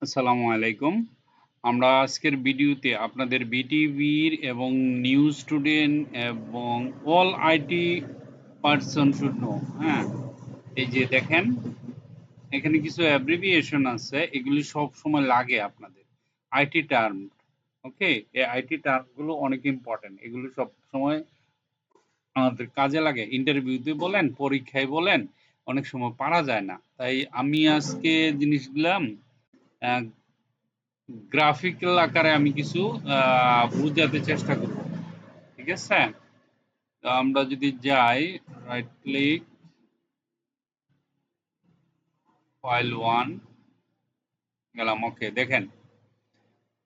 আসসালামু আলাইকুম। আমরা আজকের ভিডিওতে আপনাদের বিটিভির এবং নিউজ স্টুডেন্ট এবং all IT person should know, হ্যাঁ, এই যে দেখেন এখানে কিছু অ্যাব্রিভিয়েশন আছে, এগুলি সব সময় লাগে আপনাদের আইটি টার্ম। ওকে, এই আইটি টার্মগুলো অনেক ইম্পর্টেন্ট, এগুলো সব সময় আমাদের কাজে লাগে, ইন্টারভিউতে বলেন, পরীক্ষায় বলেন, অনেক সময় পারা যায় না। তাই আমি আজকে জিনিসগুলা গ্রাফিক্যাল আকারে আমি কিছু বুঝাতে চেষ্টা করব। ঠিক আছে, তো আমরা যদি যাই, রাইট ক্লিক, ফাইল ওয়ান, গেলাম। ওকে, দেখেন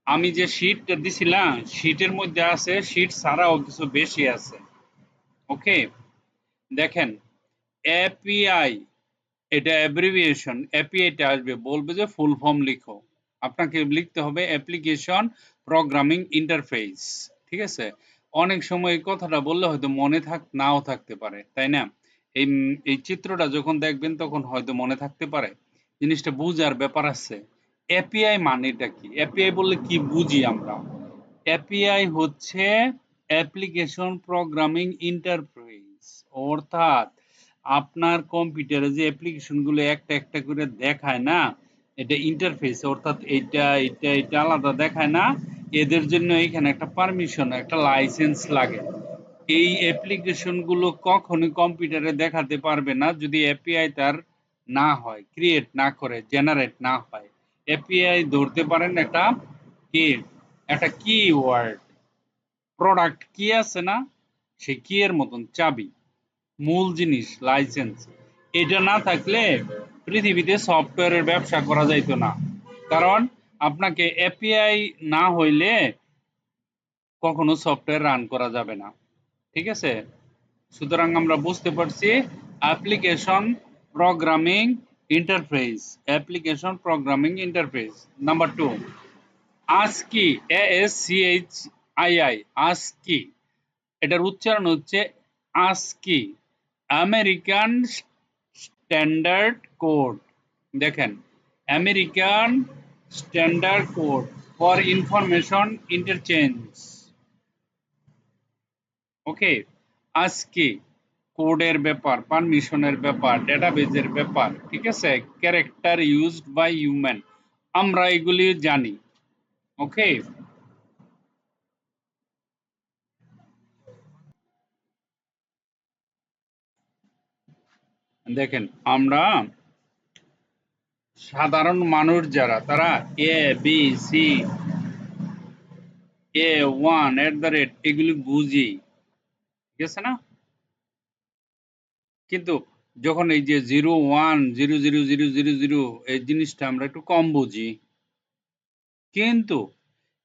আমি যে শীটটা দিছিলাম, শীটের মধ্যে আছে শীট ছাড়াও কিছু বেশি আছে। ওকে, দেখেন এপিআই, এটা অ্যাব্রিভিয়েশন। এপিআইটা আসবে, বলবে যে ফুল ফর্ম লিখো, আপনাকে লিখতে হবে অ্যাপ্লিকেশন প্রোগ্রামিং ইন্টারফেস। ঠিক আছে, অনেক সময় এই কথাটা বললে হয়তো মনে নাও থাকতে পারে, তাই না? এই এই চিত্রটা যখন দেখবেন তখন হয়তো মনে থাকতে পারে, জিনিসটা বুঝার ব্যাপার আছে। এপিআই মানেটা কি? এপিআই বললে কি বুঝি আমরা? এপিআই হচ্ছে অ্যাপ্লিকেশন প্রোগ্রামিং ইন্টারফেস, অর্থাৎ আপনার কম্পিউটারে যে অ্যাপ্লিকেশনগুলো একটা একটা করে দেখায় না, এটা ইন্টারফেস, অর্থাৎ এটা আলাদা দেখায় না। এদের জন্য এখানে একটা পারমিশন, একটা লাইসেন্স লাগে। এই অ্যাপ্লিকেশনগুলো কখনোই কম্পিউটারে দেখাতে পারবে না যদি এপিআই তার না হয়, ক্রিয়েট না করে, জেনারেট না হয়। এপিআই ধরতে পারেন একটা কি, একটা কি ওয়ার্ড, প্রোডাক্ট কি আছে না, সেই কি এর মতন চাবি, মূল জিনিস লাইসেন্স। এটা না থাকলে পৃথিবীতে সফটওয়্যারের ব্যবসা করা যাইতো না, কারণ আপনাকে এপিআই না হইলে কখনো সফটওয়্যার রান করা যাবে না। ঠিক আছে, সুতরাং আমরা বুঝতে পারছি application programming interface, application programming interface. Number two, ASCII, ASCII, ASCII, এটার উচ্চারণ হচ্ছে ASCII, আমেরিকান স্ট্যান্ডার্ড কোড। দেখেন, American standard code for information interchange. Okay, আজকে কোডের ব্যাপার, পারমিশনের ব্যাপার, ডেটাবেজের ব্যাপার, ঠিক আছে, ক্যারেক্টার ইউজড বাই হিউম্যান, আমরা এগুলি জানি। ওকে, দেখেন আমরা সাধারণ মানুষ যারা, তারা A B C, A1 at the rate এগুলি বুঝি, ঠিক আছে না? কিন্তু যখন এই যে 01000000 এই জিনিসটা আমরা একটু কম বুঝি, কিন্তু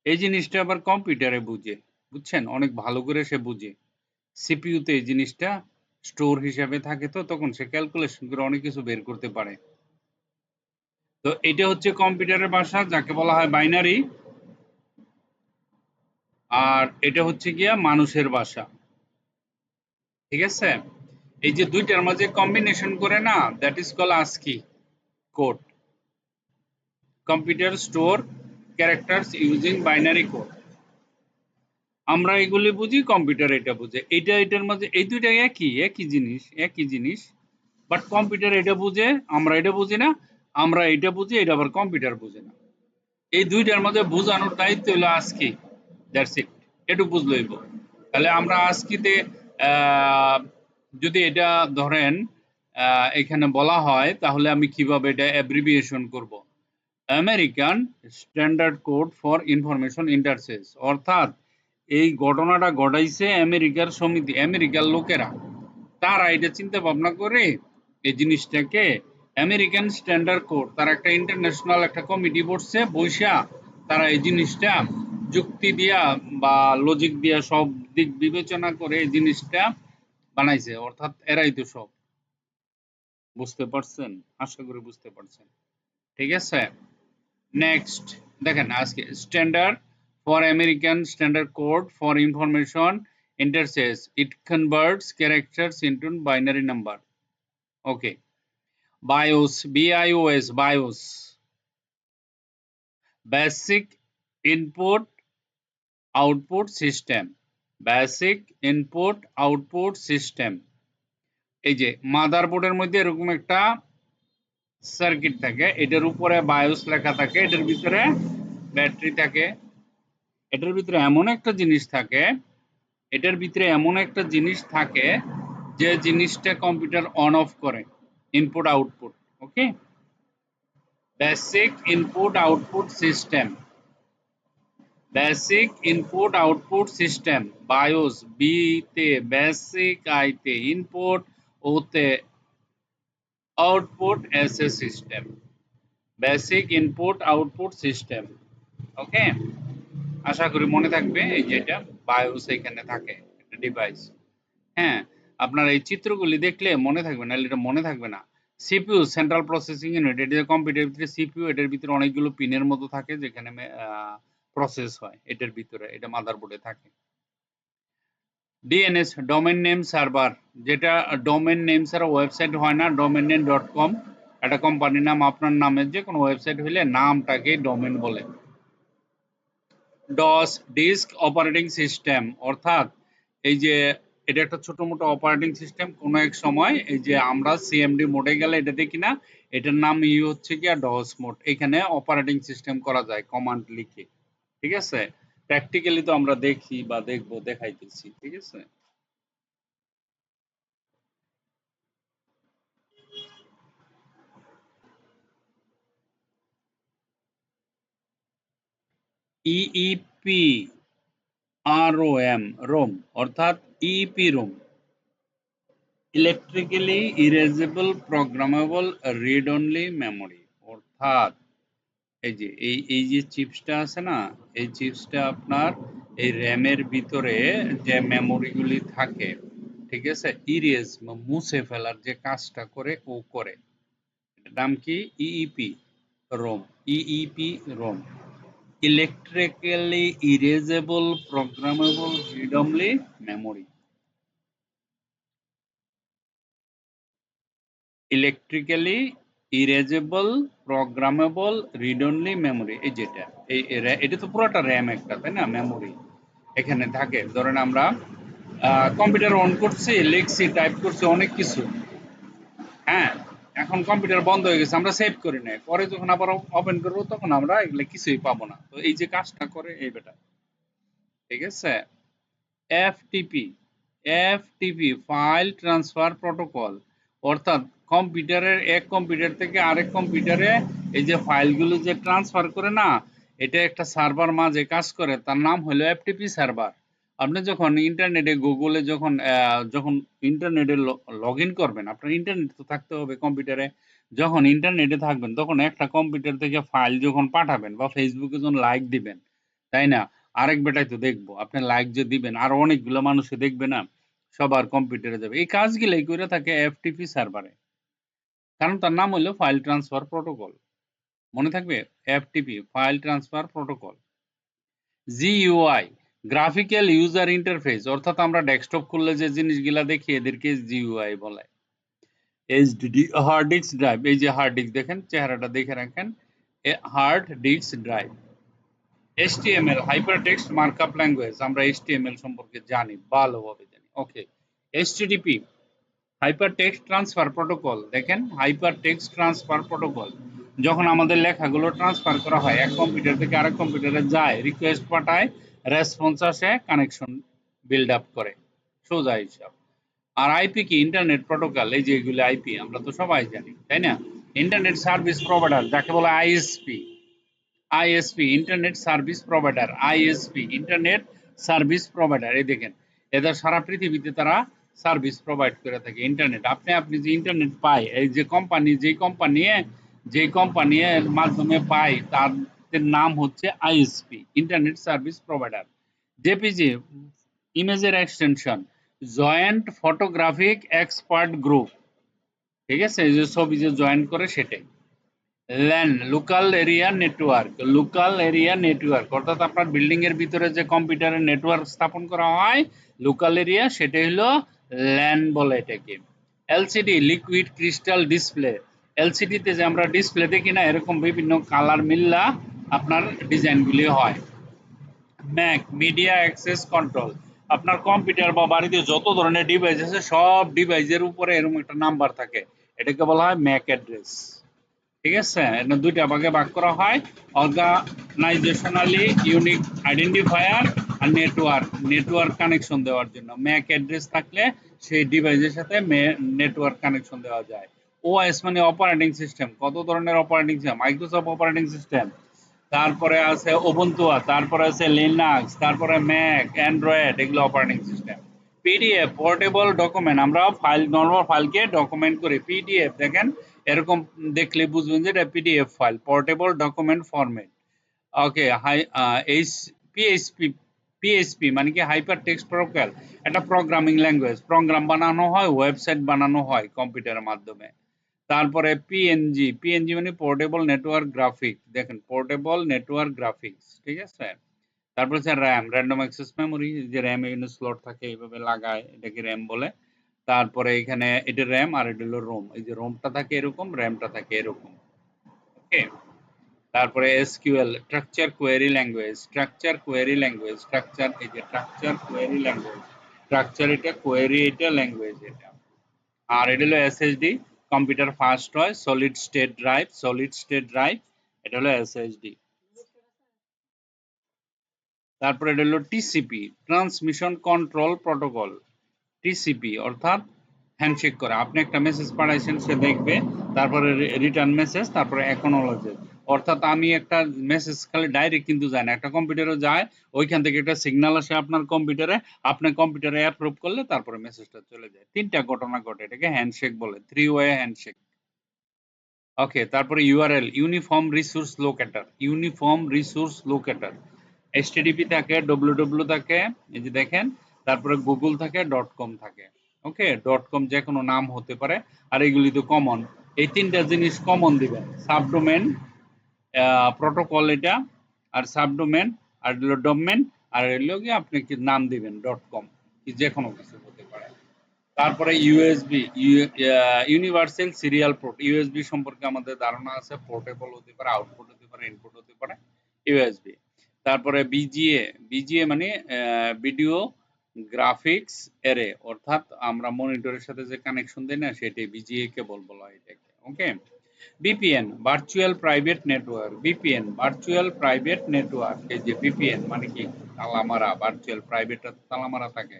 এই জিনিসটা আবার কম্পিউটারে বুঝে, বুঝছেন, অনেক ভালো করে সে বুঝে। সিপিইউতে এই জিনিসটা স্টোর হিসাবে থাকে, তো তখন সে ক্যালকুলেশন করে অনেক কিছু বের করতে পারে। তো এটা হচ্ছে কম্পিউটারের ভাষা, যাকে বলা হয় বাইনারি। আর এটা হচ্ছে গিয়া মানুষের ভাষা। ঠিক আছে, এই যে দুইটার মাঝে কম্বিনেশন করে না, that is call ASCII code. Computer store characters using binary code. আমরা এগুলি বুঝি, কম্পিউটার এটা বুঝে। এইটা এটার মাঝে এই দুইটা একই একই জিনিস, একই জিনিস, বাট কম্পিউটার এটা বুঝে, আমরা এটা বুঝি না। আমরা এটা বুঝি, এটা আবার কম্পিউটার বুঝে না। এই দুইটার মধ্যে বোঝানোর দায়িত্ব হলো আজকি, দ্যাটস ইট। একটু বুঝলো হইব। তাহলে আমরা আজকিতে যদি এটা ধরেন এখানে বলা হয়, তাহলে আমি কিভাবে এটা অ্যাব্রিভিয়েশন করব? American standard code for information interface, অর্থাৎ এই ঘটনাটা ঘটাইছে আমেরিকার সমিতি, আমেরিকার লোকেরা, তারা এটা চিন্তা ভাবনা করে এই জিনিসটাকে আমেরিকান স্ট্যান্ডার্ড কোড, তারা একটা ইন্টারন্যাশনাল একটা কমিটি বসছে, বৈশা তারা এই জিনিসটা যুক্তি দিয়া বা লজিক দিয়া সব দিক বিবেচনা করে এই জিনিসটা বানাইছে, অর্থাৎ এরাই তো সব। বুঝতে পারছেন? আশা করি বুঝতে পারছেন। ঠিক আছে, নেক্সট দেখেন, আজকে standard for American standard code for information interface, it converts characters into binary number. Okay, BIOS, BIOS, BIOS, basic input output system, basic input output system. এই যে মাদারবোর্ডের মধ্যে এরকম একটা সার্কিট থাকে, এটার উপরে বায়োস লেখা থাকে, এটার ভিতরে ব্যাটারি থাকে, এটার ভিতরে এমন একটা জিনিস থাকে, এটার ভিতরে এমন একটা জিনিস থাকে যে জিনিসটা কম্পিউটার অন অফ করে, input output. Okay, basic input output system, basic input output system, BIOS B তে, বেসিক আই তে ইনপুট, ও তে আউটপুট এস এ system, basic input output system. Okay, আশা করি মনে থাকবে। এই যে এটা বায়োস এখানে থাকে, একটা ডিভাইস। হ্যাঁ, আপনার এই চিত্রগুলি দেখলে মনে থাকবে, নাহলে এটা মনে থাকবে না। সিপিইউ, সেন্ট্রাল প্রসেসিং ইউনিট, এটা যে কম্পিউটারের ভিতরে সিপিইউ, এটার ভিতরে অনেকগুলো পিনের মতো থাকে যেখানে প্রসেস হয়, এটার ভিতরে, এটা মাদারবোর্ডে থাকে। ডিএনএস, ডোমেন নেম সার্ভার, যেটা ডোমেন নেম ছাড়া ওয়েবসাইট হয় না। ডোমেন নেম .com একটা কোম্পানির নাম, আপনার নামের যে কোনো ওয়েবসাইট হইলে নামটাকে ডোমেন বলে। ডস, ডিস্ক অপারেটিং সিস্টেম, অর্থাৎ এই যে এটা একটা ছোট মোটো অপারেটিং সিস্টেম। কোনো এক সময় এই যে আমরা সিএমডি মোডে গেলে এটা দেখি না, এটার নাম হচ্ছে কি ডস মোড। এখানে অপারেটিং সিস্টেম করা যায় কমান্ড লিখে। ঠিক আছে, প্র্যাকটিক্যালি তো আমরা দেখি বা দেখবো, দেখাইতেছি। ঠিক আছে, ইইপি ROM, রোম, অর্থাৎ EEPROM, electrically erasable programmable read only memory. অর্থাৎ এই যে এই যে চিপসটা আছে না, এই চিপসটা আপনার এই র্যামের ভিতরে যে মেমোরিগুলি থাকে, ঠিক আছে, ইরেজ মুছে ফেলার যে কাজটা করে ও করে। এটার নাম কি? EEPROM, EEPROM, electrically erasable programmable read only memory. Electrically erasable programmable read only memory, এই যেটা, এই এটা তো পুরোটা র্যাম একটা, তাই না? মেমোরি এখানে থাকে। ধরেন আমরা কম্পিউটার অন করছি, লিখছি, টাইপ করছি অনেক কিছু, হ্যাঁ, এখন কম্পিউটার বন্ধ হয়ে গেছে, আমরা সেভ করি নাই, পরে যখন আবার ওপেন করবো তখন আমরা এগুলো কিছুই পাবো না। তো এই যে কাজটা করে এই বেটা, ঠিক আছে। FTP, FTP file transfer protocol, অর্থাৎ কম্পিউটারের এক কম্পিউটার থেকে আরেক কম্পিউটারে এই যে ফাইলগুলো যে ট্রান্সফার করে না, এটা একটা সার্ভার মাঝে কাজ করে, তার নাম হলো এফটিপি সার্ভার। আপনি যখন ইন্টারনেটে গুগলে যখন যখন ইন্টারনেটে লগ ইন করবেন, আপনার ইন্টারনেট তো থাকতে হবে কম্পিউটারে। যখন ইন্টারনেটে থাকবেন তখন একটা কম্পিউটার থেকে ফাইল যখন পাঠাবেন বা ফেসবুকে যখন লাইক দিবেন, তাই না, আরেক বেটাই তো দেখবো, আপনি লাইক যে দিবেন আর অনেকগুলো মানুষে দেখবে না, সবার কম্পিউটারে যাবে। এই কাজগুলাই করে থাকে এফটিপি সার্ভারে, কারণ তার নাম হলো ফাইল ট্রান্সফার প্রোটোকল। মনে থাকবে, FTP file transfer protocol. GUI, graphical user interface, অর্থাৎ আমরা ডেস্কটপ খুললে যে জিনিসগুলা দেখি এদেরকে জিইউআই বলে। এইচডিডি, হার্ড ডিস্ক ড্রাইভ, এই যে হার্ড ডিস্ক দেখেন, চেহারাটা দেখে রাখেন, hard disk drive. HTML, hypertext markup language, আমরা HTML সম্পর্কে জানি, ভালোভাবে জানি। Okay, HTTP, hypertext transfer protocol, দেখেন হাইপারটেক্সট ট্রান্সফার প্রোটোকল, যখন আমাদের লেখাগুলো ট্রান্সফার করা হয় এক কম্পিউটার থেকে আরেক কম্পিউটারে যায়, রিকোয়েস্ট পাঠায়, রেসপন্স আসে, কানেকশন বিল্ড আপ করে, সোজা হিসাব। আর আইপি কি? ইন্টারনেট প্রোটোকল, এই যে এগুলো আইপি আমরা তো সবাই জানি, তাই না? ইন্টারনেট সার্ভিস প্রোভাইডার, যাকে বলে ISP, ISP internet service provider, ISP internet service provider. এই দেখেন, এদের সারা পৃথিবীতে তারা সার্ভিস প্রোভাইড করে থাকে ইন্টারনেট। আপনি যে ইন্টারনেট পায়, এই যে কোম্পানি, যেই কোম্পানির মাধ্যমে পায়, তাদের নাম হচ্ছে ISP, internet service provider. JPG, ইমেজের extension, joint photographic expert group, ঠিক আছে, এই যে ছবি যে জয়েন্ট করে সেটাই। LAN, local area network, local area network, অর্থাৎ আপনার বিল্ডিং এর ভিতরে যে কম্পিউটারের নেটওয়ার্ক স্থাপন করা হয় লোকাল এরিয়া, সেটা হলো ল্যান বলে এটাকে। LCD, liquid crystal display, LCD তে যে আমরা ডিসপ্লে দেখি না, এরকম বিভিন্ন কালার মিল্লা আপনার ডিজাইনগুলি হয়। ম্যাক মিডিয়া অ্যাক্সেস কন্ট্রোল, আপনার কম্পিউটার বা বাড়িতে যত ধরনের ডিভাইস আছে সব ডিভাইসের উপরে এরকম একটা নাম্বার থাকে, এটাকে বলা হয় ম্যাক অ্যাড্রেস। ঠিক আছে, এটা দুইটা ভাগে ভাগ করা হয়, অর্গানাইজেশনালি ইউনিক আইডেন্টিফায়ার আর নেটওয়ার্ক, নেটওয়ার্ক কানেকশন দেওয়ার জন্য ম্যাক অ্যাড্রেস থাকলে সেই ডিভাইসের সাথে নেটওয়ার্ক কানেকশন দেওয়া যায়। ওএস মানে অপারেটিং সিস্টেম, কত ধরনের operating system, Microsoft operating system, তারপরে আছে ওবুন্টু, তারপরে আছে লিনাক্স, তারপরে ম্যাক, অ্যান্ড্রয়েড, এগুলো operating system. PDF portable document, আমরা ফাইল নর্মাল ফাইলকে ডকুমেন্ট করি। পিডিএফ দেখেন এরকম দেখলে বুঝবেন যে এটা PDF file, portable document format. Okay, hi H PHP, PHP মানে কি হাইপার টেক্সট প্রটোকল, এটা প্রোগ্রামিং ল্যাঙ্গুয়েজ, প্রোগ্রাম বানানো হয়, ওয়েবসাইট বানানো হয় কম্পিউটারের মাধ্যমে। তারপরে পিএনজি, পিএনজি মানে পোর্টেবল নেটওয়ার্ক গ্রাফিক, দেখেন পোর্টেবল নেটওয়ার্ক গ্রাফিক্স, ঠিক আছে। তারপর হচ্ছে র্যাম, র্যান্ডম অ্যাক্সেস মেমোরি, যে র্যাম বিভিন্ন স্লট থাকে এইভাবে লাগায়, এটাকে র্যাম বলে। তারপরে এখানে এটা র্যাম আর এটা হলো রোম, এই যে রোমটা থাকে এরকম, র্যামটা থাকে এরকম। ওকে, তারপরে SQL structure query language, structure query language, structure এই যে স্ট্রাকচার কোয়েরি ল্যাঙ্গুয়েজ, স্ট্রাকচার এটা, কোয়েরি এটা, ল্যাঙ্গুয়েজ এটা। আর এটা হলো এসএসডি, কম্পিউটার ফাস্ট হয়, solid state drive, solid state drive, এটা হলো এসএসডি। তারপরে এটা হলো TCP, transmission control protocol. TCP অর্থাৎ হ্যান্ডশেক করে, আপনি একটা মেসেজ পাঠাইছেন সে দেখবে, তারপরে রিটার্ন মেসেজ, তারপরে অ্যাকনোলজেড। অর্থাৎ আমি একটা মেসেজ খালি ডাইরেক্ট কিন্তু যায় না, একটা কম্পিউটারে যায়, ওইখান থেকে একটা সিগন্যাল আসে আপনার কম্পিউটারে, আপনার কম্পিউটারে অ্যাপ্রুভ করলে তারপরে মেসেজটা চলে যায়। তিনটা ঘটনা ঘটে, এটাকে হ্যান্ডশেক বলে, থ্রি ওয়ে হ্যান্ডশেক। ওকে, তারপরে URL, uniform resource locator, uniform resource locator. HTTP থাকে, ডব্লিউডব্লিউ থাকে, এই যে দেখেন, তারপরে গুগল থাকে, ডট কম থাকে। ওকে, ডট কম যে কোনো নাম হতে পারে, আর এগুলি তো কমন। এই তিনটা জিনিস কমন দিবেন, সাবডোমেন, প্রোটোকল এটা, আর সাবডোমেন, আর হলো ডোমেন, আর হলো কি আপনি কি নাম দিবেন ডট কম, কি যে কোনো কিছু হতে পারে। তারপরে USB, universal serial port, USB সম্পর্কে আমাদের ধারণা আছে, পোর্টেবল হতে পারে, আউটপুট হতে পারে, ইনপুট হতে পারে, ইউএসবি। তারপরে বিজিএ, বিজিএ মানে ভিডিও গ্রাফিক্স এরে, অর্থাৎ আমরা মনিটরের সাথে যে কানেকশন দেই না সেটাই বিজিএ কেবল বলা হয় এটাকে। Okay, VPN virtual private network, VPN virtual private network, এই যে বিপিএন মানে কি তালামারা, ভার্চুয়াল প্রাইভেট তালামারা থাকে,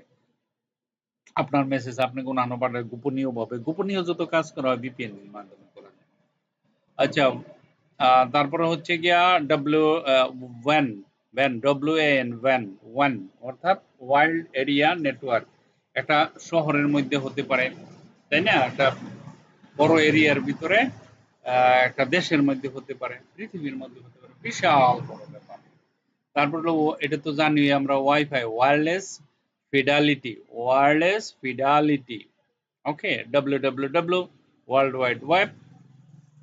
আপনার মেসেজ আপনি কোনো আনো পাঠায় গোপনীয়ভাবে, গোপনীয় যত কাজ করা হয় ভিপিএন এর মাধ্যমে করা যায়। আচ্ছা, তারপরে হচ্ছে গিয়া W one, van, ডব্লিউএএন, van, one অর্থাৎ ওয়ার্ল্ড এরিয়া নেটওয়ার্ক, একটা শহরের মধ্যে হতে পারে, তাই না, একটা বড় এরিয়ার ভিতরে, একটা দেশের মধ্যে হতে পারে, পৃথিবীর মধ্যে হতে পারে, বিশাল বড় ব্যাপার। তারপর হলো এটা তো জানি আমরা, WiFi, wireless fidelity, wireless fidelity. Okay, WWW, world wide web.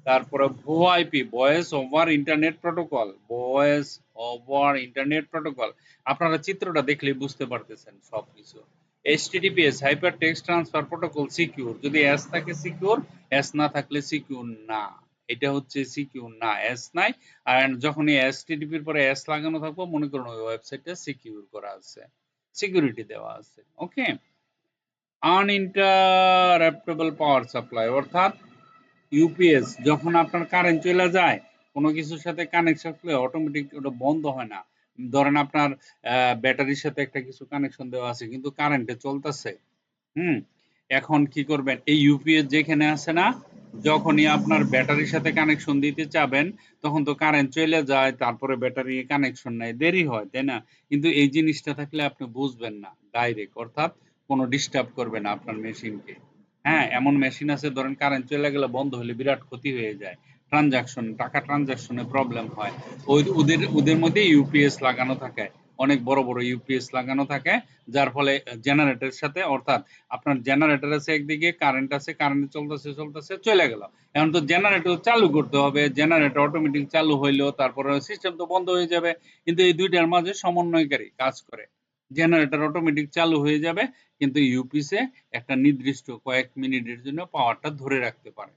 তারপরে VoIP, voice over internet protocol, voice over internet protocol, আপনারা চিত্রটা দেখলে বুঝতে পারতেছেন সবকিছু। HTTPS, hyper text transfer protocol, secure, যদি এস থাকে সিকিউর, এস না থাকলে সিকিউর না, এটা হচ্ছে সিকিউর না, এস নাই। আর যখনই এসটিটিপির পরে এস লাগানো থাকবো মনে করুন ওই ওয়েবসাইটটা সিকিউর করা আছে, সিকিউরিটি দেওয়া আছে। ওকে, আনইন্টারাপ্টেবল পাওয়ার সাপ্লাই, অর্থাৎ ইউপিএস, যখন আপনার কারেন্ট চলে যায় কোনো কিছুর সাথে কানেকশন হলে অটোমেটিক ওটা বন্ধ হয় না। ধরেন আপনার ব্যাটারির সাথে একটা কিছু কানেকশন দেওয়া আছে কিন্তু কারেন্টে চলতেছে, হুম, এখন কি করবেন, এই ইউপিএস যেখানে আছে না, যখনই আপনার ব্যাটারির সাথে কানেকশন দিতে চাবেন তখন তো কারেন্ট চলে যায়, তারপরে ব্যাটারি কানেকশন নেয়, দেরি হয়, তাই না। কিন্তু এই জিনিসটা থাকলে আপনি বুঝবেন না ডাইরেক্ট, অর্থাৎ কোনো ডিস্টার্ব করবে না আপনার মেশিনকে। হ্যাঁ, এমন মেশিন আছে ধরেন কারেন্ট চলে গেলে বন্ধ হলে বিরাট ক্ষতি হয়ে যায়, ট্রানজাকশন, টাকা ট্রানজাকশনে প্রবলেম হয়। ওই ওদের ওদের মধ্যে ইউপিএস লাগানো থাকে, অনেক বড় বড় ইউপিএস লাগানো থাকে, যার ফলে জেনারেটরের সাথে, অর্থাৎ আপনার জেনারেটর আছে একদিকে, কারেন্ট আছে, কারেন্ট চলতেছে চলতেছে চলে গেল, এখন তো জেনারেটর চালু করতে হবে, জেনারেটর অটোমেটিক চালু হইলো তারপরে সিস্টেম তো বন্ধ হয়ে যাবে, কিন্তু এই দুইটার মাঝে সমন্বয়কারী কাজ করে, জেনারেটর অটোমেটিক চালু হয়ে যাবে কিন্তু ইউপিসে একটা নির্দিষ্ট কয়েক মিনিটের জন্য পাওয়ারটা ধরে রাখতে পারে।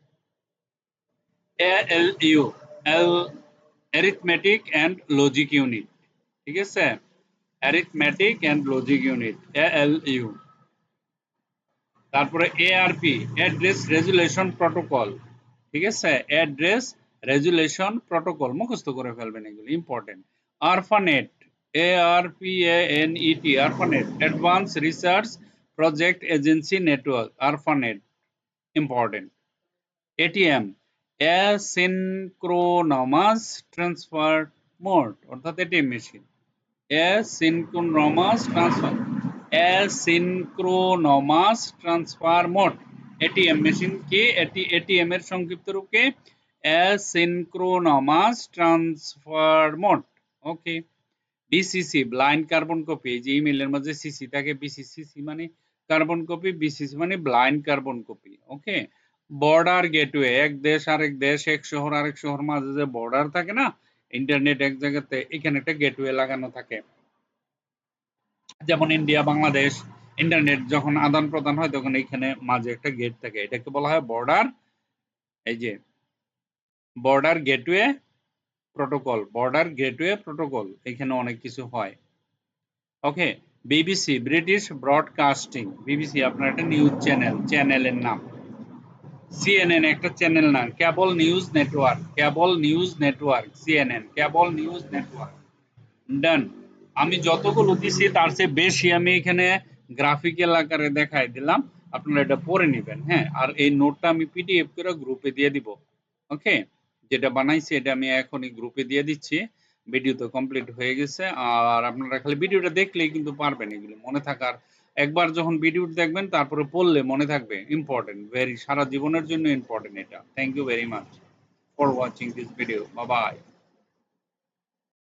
ALU, L arithmetic and logic unit, ঠিক আছে, arithmetic and logic unit, ALU। তারপরে ARP, অ্যাড্রেস রেজুলেশন প্রোটোকল, ঠিক আছে, অ্যাড্রেস রেজুলেশন প্রোটোকল মুখস্থ করে ফেলবেন, এগুলো important. ARPANET, ARPANET, ARPANET, advance research project agency network, ARPANET, important. ATM, asynchronous transfer mode, অর্থাৎ ATM machine, asynchronous transfer mode, ATM machine কি, ATM এর সংক্ষিপ্ত রূপ কি, asynchronous transfer mode. Okay. BCC, blind carbon copy, এই যে ইমেলের মধ্যে সিসি থাকে, বিসিসি মানে কার্বন কপি, বিসিসি মানে ব্লাইন্ড কার্বন কপি। ওকে। বর্ডার গেটওয়ে, এক দেশ আরেক দেশ, এক শহর আরেক শহর মাঝে যে বর্ডার থাকে না, ইন্টারনেট এক জায়গাতে, এখানে একটা গেটওয়ে লাগানো থাকে, যেমন ইন্ডিয়া বাংলাদেশ ইন্টারনেট যখন আদান প্রদান হয় তখন এখানে মাঝে একটা গেট থাকে, এটাকে বলা হয় বর্ডার, এই যে border gateway protocol, border gateway protocol, এখানে অনেক কিছু হয়। ওকে। বিবিসি, ব্রিটিশ ব্রডকাস্টিং, বিবিসি আপনার একটা নিউজ চ্যানেল, চ্যানেলের নাম। সিএনএন একটা চ্যানেল না, কেবল নিউজ নেটওয়ার্ক, কেবল নিউজ নেটওয়ার্ক, সিএনএন কেবল নিউজ নেটওয়ার্ক। ডান। আমি যতগুলো দিছি তার চেয়ে বেশি আমি এখানে গ্রাফিক্যাল আকারে দেখাই দিলাম, আপনারা এটা পড়ে নেবেন, হ্যাঁ। আর এই নোটটা আমি পিডিএফ করে গ্রুপে দিয়ে দিব। ওকে। যেটা বানাইছি এটা আমি এখনই গ্রুপে দিয়ে দিচ্ছি। ভিডিও তো কমপ্লিট হয়ে গেছে, আর আপনারা খালি ভিডিওটা দেখলেই কিন্তু পারবেন এগুলো মনে থাকার। একবার যখন ভিডিও দেখবেন তারপরে পড়লে মনে থাকবে, ইম্পর্টেন্ট, ভেরি, সারা জীবনের জন্য ইম্পর্টেন্ট এটা। Thank you very much for watching this video, bye by.